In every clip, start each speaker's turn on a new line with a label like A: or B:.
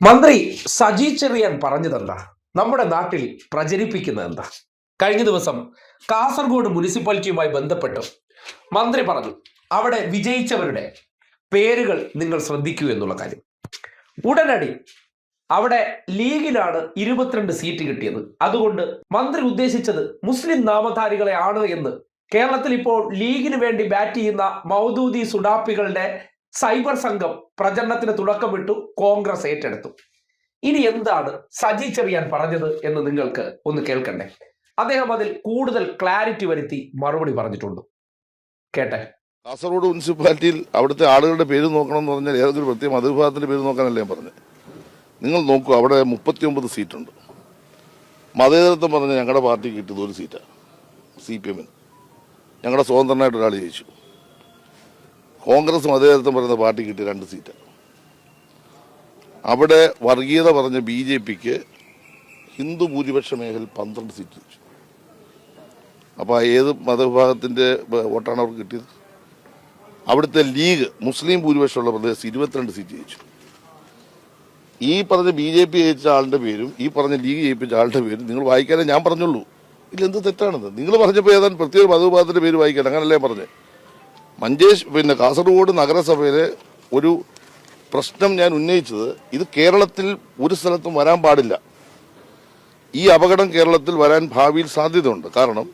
A: മന്ത്രി സജി ചെറിയാൻ പറഞ്ഞതെന്താ? നമ്മുടെ നാട്ടിൽ പ്രചരിപ്പിക്കുന്നത് എന്താ? കഴിഞ്ഞ ദിവസം കാസർഗോഡ് മുനിസിപ്പാലിറ്റിയുമായി ബന്ധപ്പെട്ട് മന്ത്രി പറഞ്ഞു, അവിടെ വിജയിച്ചവരുടെ പേരുകൾ നിങ്ങൾ ശ്രദ്ധിക്കൂ എന്നുള്ള കാര്യം. ഉടനടി അവിടെ ലീഗിനാണ് 22 സീറ്റ് കിട്ടിയത്. അതുകൊണ്ട് മന്ത്രി ഉദ്ദേശിച്ചത് മുസ്ലിം നാമധാരികളെ ആണ് എന്ന് കേരളത്തിൽ ഇപ്പോൾ ലീഗിന് വേണ്ടി ബാറ്റ് ചെയ്യുന്ന മൗദൂദി സുഡാപ്പികളുടെ സൈബർ സംഘം പ്രചരണത്തിന് തുടക്കമിട്ടു. കോൺഗ്രസ് ഏറ്റെടുത്തു. ഇനി എന്താണ് സജി ചെറിയാൻ പറഞ്ഞത് എന്ന് നിങ്ങൾക്ക് ഒന്ന് കേൾക്കണ്ടേ? അദ്ദേഹം അതിൽ കൂടുതൽ ക്ലാരിറ്റി വരുത്തി മറുപടി പറഞ്ഞിട്ടുണ്ട്. കേട്ടെ.
B: കാസർഗോഡ് മുനിസിപ്പാലിറ്റിയിൽ അവിടുത്തെ ആളുകളുടെ പേര് നോക്കണം എന്ന് പറഞ്ഞാൽ ഏതൊരു പ്രത്യേക മതവിഭാഗത്തിന്റെ പേര് നോക്കാനല്ലേ ഞാൻ പറഞ്ഞത്. നിങ്ങൾ നോക്കൂ, അവിടെ 39 സീറ്റുണ്ട്. മതേതരത്വം പറഞ്ഞ ഞങ്ങളുടെ പാർട്ടിക്ക് കിട്ടിയത് ഒരു സീറ്റാണ്, CPM. ഞങ്ങളുടെ സ്വതന്ത്രനായിട്ട് ഒരാൾ ജയിച്ചു. കോൺഗ്രസ് മതേതരത്വം പറയുന്ന പാർട്ടി കിട്ടിയ 2 സീറ്റാണ്. അവിടെ വർഗീയത പറഞ്ഞ BJPക്ക് ഹിന്ദു ഭൂരിപക്ഷ മേഖലയിൽ 12 സീറ്റ് ജയിച്ചു. അപ്പോൾ ഏത് മതവിഭാഗത്തിന്റെ വോട്ടാണ് അവർക്ക് കിട്ടിയത്? അവിടുത്തെ ലീഗ് മുസ്ലിം ഭൂരിപക്ഷമുള്ള പ്രദേശത്ത് 22 സീറ്റ് ജയിച്ചു. ഈ പറഞ്ഞ BJP ജയിച്ച ആളുടെ പേരും ഈ പറഞ്ഞ ലീഗ് ജയിപ്പിച്ച ആളുടെ പേരും നിങ്ങൾ വായിക്കാനേ ഞാൻ പറഞ്ഞുള്ളൂ. ഇതിലെന്ത് തെറ്റാണെന്ന് നിങ്ങൾ പറഞ്ഞപ്പോൾ ഏതാണ്ട് പ്രത്യേക മതവിഭാഗത്തിന്റെ പേര് വായിക്കാൻ, അങ്ങനല്ലേ പറഞ്ഞത്? കാസർഗോഡ് നഗരസഭയിലെ ഒരു പ്രശ്നം ഞാൻ ഉന്നയിച്ചത്, ഇത് കേരളത്തിൽ ഒരു സ്ഥലത്തും വരാൻ പാടില്ല. ഈ അപകടം കേരളത്തിൽ വരാൻ ഭാവിയിൽ സാധ്യതയുണ്ട്. കാരണം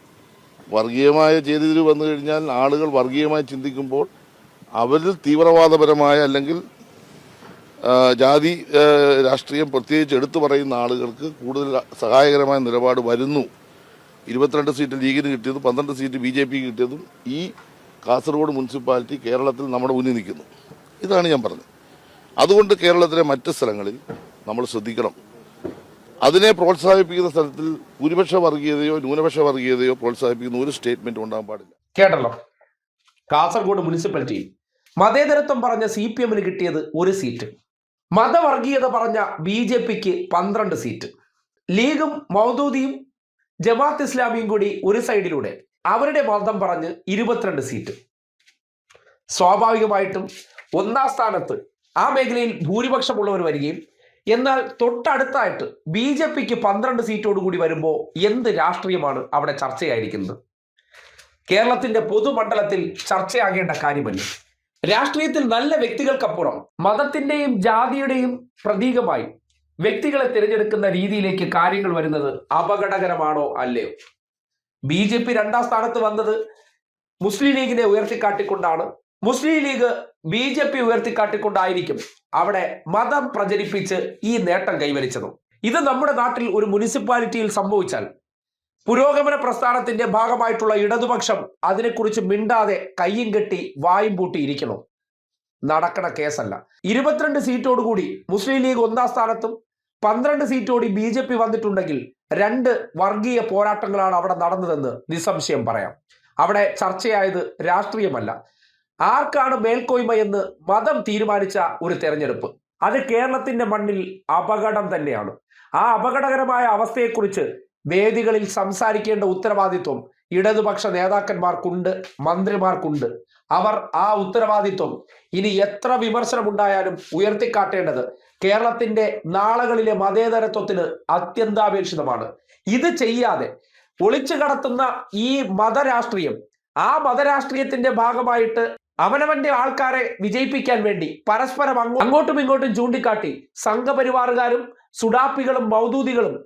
B: വർഗീയമായ ചെയ്തിരിവ് വന്നു കഴിഞ്ഞാൽ ആളുകൾ വർഗീയമായി ചിന്തിക്കുമ്പോൾ അവരിൽ തീവ്രവാദപരമായ അല്ലെങ്കിൽ ജാതി രാഷ്ട്രീയം പ്രത്യേകിച്ച് എടുത്തു പറയുന്ന ആളുകൾക്ക് കൂടുതൽ സഹായകരമായ നിലപാട് വരുന്നു. 22 സീറ്റ് ലീഗിന് കിട്ടിയതും 12 സീറ്റ് BJP കിട്ടിയതും ഈ കാസർഗോഡ് മുനിസിപ്പാലിറ്റി കേരളത്തിൽ നമ്മുടെ മുന്നിൽ നിൽക്കുന്നു. ഇതാണ് ഞാൻ പറഞ്ഞത്. അതുകൊണ്ട് കേരളത്തിലെ മറ്റ് സ്ഥലങ്ങളിൽ നമ്മൾ ശ്രദ്ധിക്കണം. അതിനെ പ്രോത്സാഹിപ്പിക്കുന്ന സ്ഥലത്തിൽ ഭൂരിപക്ഷ വർഗീയതയോ ന്യൂനപക്ഷ വർഗീയതയോ പ്രോത്സാഹിപ്പിക്കുന്ന ഒരു സ്റ്റേറ്റ്മെന്റ് ഉണ്ടാകാൻ പാടില്ല.
A: കേട്ടല്ലോ. കാസർഗോഡ് മുനിസിപ്പാലിറ്റിയിൽ മതേതരത്വം പറഞ്ഞ CPMന് കിട്ടിയത് ഒരു സീറ്റ്, മതവർഗീയത പറഞ്ഞ BJPക്ക് 12 സീറ്റ്, ലീഗും മൗദൂദിയും ജമാഅത്ത് ഇസ്ലാമിയും കൂടി ഒരു സൈഡിലൂടെ അവരുടെ മതം പറഞ്ഞ് 22 സീറ്റ്. സ്വാഭാവികമായിട്ടും ഒന്നാം സ്ഥാനത്ത് ആ മേഖലയിൽ ഭൂരിപക്ഷമുള്ളവർ വരികയും എന്നാൽ തൊട്ടടുത്തായിട്ട് BJPക്ക് 12 സീറ്റോടുകൂടി വരുമ്പോൾ എന്ത് രാഷ്ട്രീയമാണ് അവിടെ ചർച്ചയായിരിക്കുന്നത്? കേരളത്തിന്റെ പൊതുമണ്ഡലത്തിൽ ചർച്ചയാകേണ്ട കാര്യമല്ല. രാഷ്ട്രീയത്തിൽ നല്ല വ്യക്തികൾക്കപ്പുറം മതത്തിന്റെയും ജാതിയുടെയും പ്രതീകമായി വ്യക്തികളെ തിരഞ്ഞെടുക്കുന്ന രീതിയിലേക്ക് കാര്യങ്ങൾ വരുന്നത് അപകടകരമാണോ അല്ലയോ? BJP 2ാം സ്ഥാനത്ത് വന്നത് മുസ്ലിം ലീഗിനെ ഉയർത്തിക്കാട്ടിക്കൊണ്ടാണ്. മുസ്ലിം ലീഗ് BJP ഉയർത്തിക്കാട്ടിക്കൊണ്ടായിരിക്കും അവിടെ മതം പ്രചരിപ്പിച്ച് ഈ നേട്ടം കൈവരിച്ചത്. ഇത് നമ്മുടെ നാട്ടിൽ ഒരു മുനിസിപ്പാലിറ്റിയിൽ സംഭവിച്ചാൽ പുരോഗമന പ്രസ്ഥാനത്തിന്റെ ഭാഗമായിട്ടുള്ള ഇടതുപക്ഷം അതിനെക്കുറിച്ച് മിണ്ടാതെ കയ്യും കെട്ടി വായും പൂട്ടി ഇരിക്കണം. നടക്കണ കേസല്ല. 22 സീറ്റോടുകൂടി മുസ്ലിം ലീഗ് 1ാം സ്ഥാനത്തും 12 സീറ്റോടി BJP വന്നിട്ടുണ്ടെങ്കിൽ 2 വർഗീയ പോരാട്ടങ്ങളാണ് അവിടെ നടന്നതെന്ന് നിസ്സംശയം പറയാം. അവിടെ ചർച്ചയായത് രാഷ്ട്രീയമല്ല, ആർക്കാണ് മേൽക്കോയ്മ എന്ന് മതം തീരുമാനിച്ച ഒരു തെരഞ്ഞെടുപ്പ്. അത് കേരളത്തിന്റെ മണ്ണിൽ അപകടം തന്നെയാണ്. ആ അപകടകരമായ അവസ്ഥയെക്കുറിച്ച് വേദികളിൽ സംസാരിക്കേണ്ട ഉത്തരവാദിത്വം ഇടതുപക്ഷ നേതാക്കന്മാർക്കുണ്ട്, മന്ത്രിമാർക്കുണ്ട്. അവർ ആ ഉത്തരവാദിത്വം ഇനി എത്ര വിമർശനമുണ്ടായാലും ഉയർത്തിക്കാട്ടേണ്ടത് കേരളത്തിന്റെ നാളുകളിലെ മതേതരത്വത്തിന് അത്യന്താപേക്ഷിതമാണ്. ഇത് ചെയ്യാതെ ഒളിച്ചു കടത്തുന്ന ഈ മതരാഷ്ട്രീയം, ആ മതരാഷ്ട്രീയത്തിന്റെ ഭാഗമായിട്ട് അവനവന്റെ ആൾക്കാരെ വിജയിപ്പിക്കാൻ വേണ്ടി പരസ്പരം അങ്ങോട്ടും ഇങ്ങോട്ടും ചൂണ്ടിക്കാട്ടി സംഘപരിവാറുകാരും സുഡാപ്പികളും മൗദൂദികളും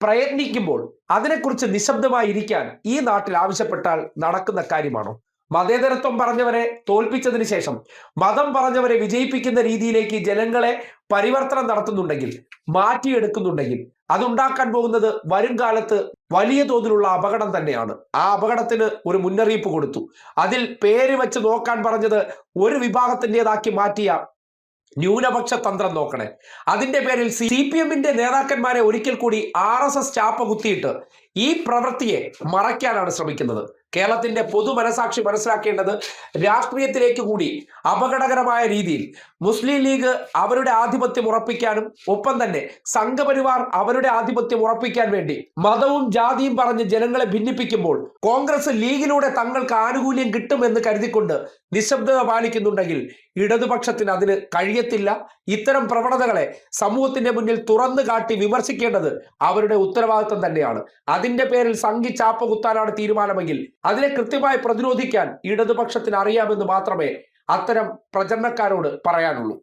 A: പ്രയത്നിക്കുമ്പോൾ അതിനെക്കുറിച്ച് നിശബ്ദമായി ഇരിക്കാൻ ഈ നാട്ടിൽ ആവശ്യപ്പെട്ടാൽ നടക്കുന്ന കാര്യമാണോ? മതേതരത്വം പറഞ്ഞവരെ തോൽപ്പിച്ചതിന് ശേഷം മതം പറഞ്ഞവരെ വിജയിപ്പിക്കുന്ന രീതിയിലേക്ക് ജനങ്ങളെ പരിവർത്തനം നടത്തുന്നുണ്ടെങ്കിൽ, മാറ്റിയെടുക്കുന്നുണ്ടെങ്കിൽ അതുണ്ടാക്കാൻ പോകുന്നത് വരും കാലത്ത് വലിയ തോതിലുള്ള അപകടം തന്നെയാണ്. ആ അപകടത്തിന് ഒരു മുന്നറിയിപ്പ് കൊടുത്തു. അതിൽ പേര് വെച്ച് നോക്കാൻ പറഞ്ഞത് ഒരു വിഭാഗത്തിൻ്റെതാക്കി മാറ്റിയ ന്യൂനപക്ഷ തന്ത്രം നോക്കണേ. അതിന്റെ പേരിൽ CPMന്റെ നേതാക്കന്മാരെ ഒരിക്കൽ കൂടി RSS ചാപ്പ കുത്തിയിട്ട് ഈ പ്രവൃത്തിയെ മറയ്ക്കാനാണ് ശ്രമിക്കുന്നത്. കേരളത്തിന്റെ പൊതു മനസാക്ഷി മനസ്സിലാക്കേണ്ടത് രാഷ്ട്രീയത്തിലേക്ക് കൂടി അപകടകരമായ രീതിയിൽ മുസ്ലിം ലീഗ് അവരുടെ ആധിപത്യം ഉറപ്പിക്കാനും ഒപ്പം തന്നെ സംഘപരിവാർ അവരുടെ ആധിപത്യം ഉറപ്പിക്കാൻ വേണ്ടി മതവും ജാതിയും പറഞ്ഞ് ജനങ്ങളെ ഭിന്നിപ്പിക്കുമ്പോൾ കോൺഗ്രസ് ലീഗിലൂടെ തങ്ങൾക്ക് ആനുകൂല്യം കിട്ടുമെന്ന് കരുതിക്കൊണ്ട് നിശബ്ദത പാലിക്കുന്നുണ്ടെങ്കിൽ ഇടതുപക്ഷത്തിന് അതിന് കഴിയത്തില്ല. ഇത്തരം പ്രവണതകളെ സമൂഹത്തിന്റെ മുന്നിൽ തുറന്നു കാട്ടി വിമർശിക്കേണ്ടത് അവരുടെ ഉത്തരവാദിത്വം തന്നെയാണ്. അതിന്റെ പേരിൽ സംഘി ചാപ്പ കുത്താനാണ് തീരുമാനമെങ്കിൽ അതിനെ കൃത്യമായി പ്രതിരോധിക്കാൻ ഇടതുപക്ഷത്തിന് അറിയാമെന്ന് മാത്രമേ അത്തരം പ്രചരണക്കാരോട് പറയാനുള്ളൂ.